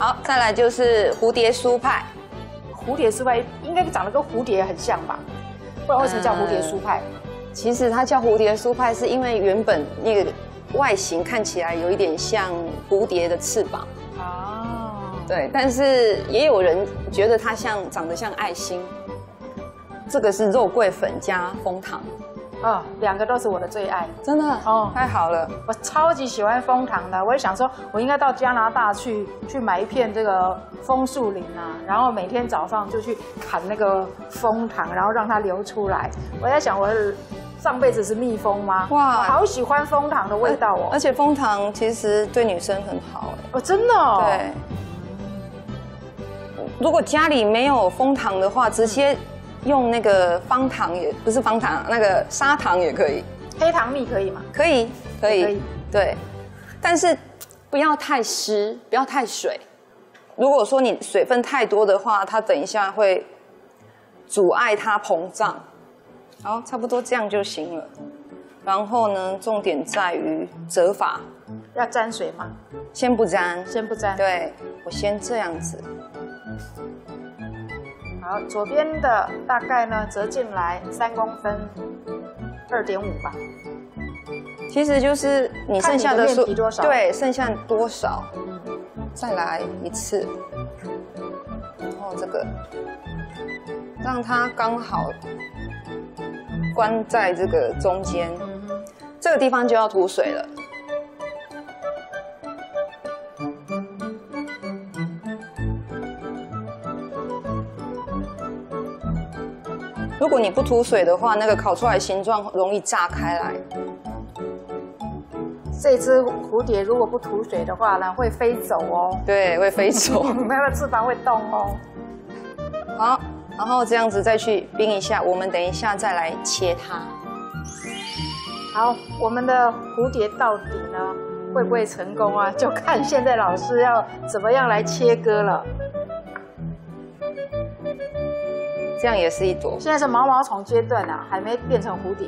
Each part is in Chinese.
好，再来就是蝴蝶酥派。蝴蝶酥派应该长得跟蝴蝶很像吧？不然为什么叫蝴蝶酥派？其实它叫蝴蝶酥派，是因为原本那个外形看起来有一点像蝴蝶的翅膀。哦。对，但是也有人觉得它长得像爱心。这个是肉桂粉加枫糖。哦，2个都是我的最爱，真的哦，太好了！我超级喜欢枫糖的，我也想说，我应该到加拿大去买一片这个枫树林啊，然后每天早上就去砍那个枫糖，然后让它流出来。我在想，我上辈子是蜜蜂吗？哇，我好喜欢枫糖的味道哦！而且枫糖其实对女生很好哎。哦，真的哦。对。如果家里没有枫糖的话，直接用那个方糖也不是方糖，那个砂糖也可以。黑糖蜜可以吗？可以。对，但是不要太湿，不要太水。如果说你水分太多的话，它等一下会阻碍它膨胀。好，差不多这样就行了。然后呢，重点在于折法。要沾水吗？先不沾。先不沾。对，我先这样子。好，左边的大概呢折进来3公分，2.5吧。其实就是你剩下的面皮多少？对，剩下多少，再来一次。然后这个让它刚好关在这个中间，这个地方就要涂水了。如果你不涂水的话，那个烤出来的形状容易炸开来。这只蝴蝶如果不涂水的话呢，会飞走哦。对，会飞走。它的翅膀会动哦。好，然后这样子再去冰一下，我们等一下再来切它。好，我们的蝴蝶到底呢会不会成功啊？就看现在老师要怎么样来切割了。这样也是一朵。现在是毛毛虫阶段啊，还没变成蝴蝶。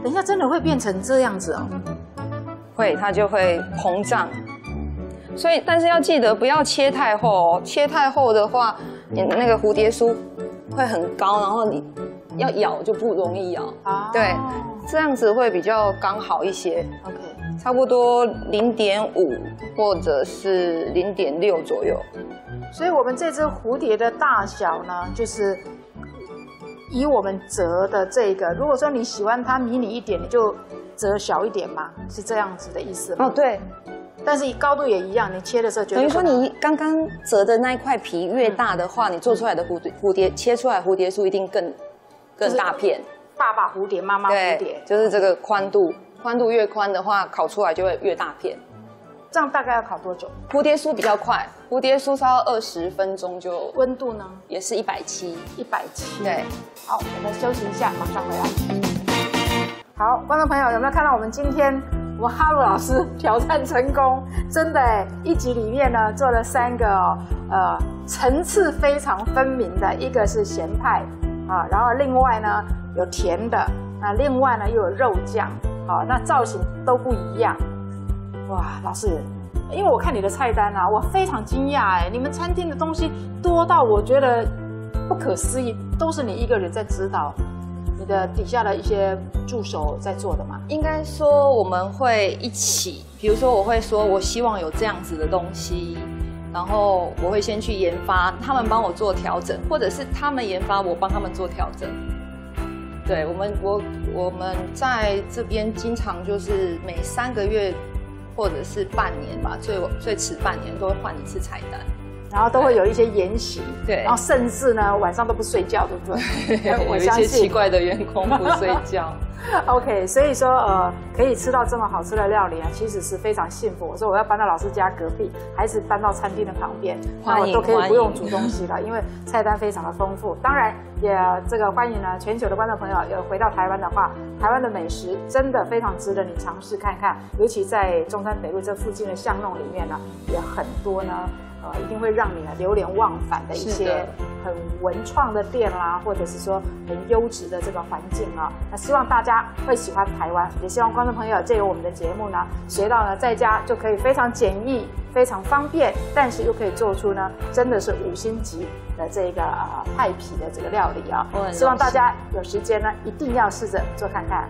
等一下真的会变成这样子哦。会，它就会膨胀。所以，但是要记得不要切太厚哦。切太厚的话，你那个蝴蝶酥会很高，然后你要咬就不容易咬。啊。对，这样子会比较刚好一些。OK。差不多0.5或者是0.6左右。所以我们这只蝴蝶的大小呢，就是以我们折的这个，如果说你喜欢它迷你一点，你就折小一点嘛，是这样子的意思吗？哦，对。但是高度也一样，你切的时候等于说你刚刚折的那一块皮越大的话，你做出来的蝴蝶切出来蝴蝶酥一定更大片。爸爸蝴蝶，妈妈蝴蝶，就是这个宽度越宽的话，烤出来就会越大片。这样大概要烤多久？蝴蝶酥比较快，蝴蝶酥烧20分钟就。温度呢？也是170。170。对。好，我们休息一下，马上回来。好，观众朋友有没有看到我们今天我哈鲁老师挑战成功？真的哎，一集里面呢做了3个层次非常分明的，一个是咸派啊，然后另外呢有甜的，那另外呢又有肉酱，好，那造型都不一样。哇，老师，因为我看你的菜单啊，我非常惊讶哎，你们餐厅的东西多到我觉得不可思议，都是你一个人在指导，你的底下的一些助手在做的吗？应该说我们会一起，比如说我会说我希望有这样子的东西，然后我会先去研发，他们帮我做调整，或者是他们研发，我帮他们做调整。对，我们在这边经常就是每3个月。或者是半年吧，最迟半年都会换一次菜单，然后都会有一些研习，对，然后甚至呢晚上都不睡觉，对不对？我相信有一些奇怪的员工不睡觉。OK， 所以说可以吃到这么好吃的料理啊，其实是非常幸福。我说我要搬到老师家隔壁，还是搬到餐厅的旁边，那我都可以不用煮东西了，因为菜单非常的丰富。当然也这个欢迎呢全球的观众朋友有回到台湾的话，台湾的美食真的非常值得你尝试看看，尤其在中山北路这附近的巷弄里面呢，也很多呢一定会让你流连忘返的一些很文创的店啦，或者是说很优质的这个环境啊。那希望大家会喜欢台湾，也希望观众朋友借由我们的节目呢，学到呢在家就可以非常简易、非常方便，但是又可以做出呢真的是5星级的这个派皮的这个料理啊。希望大家有时间呢一定要试着做看看。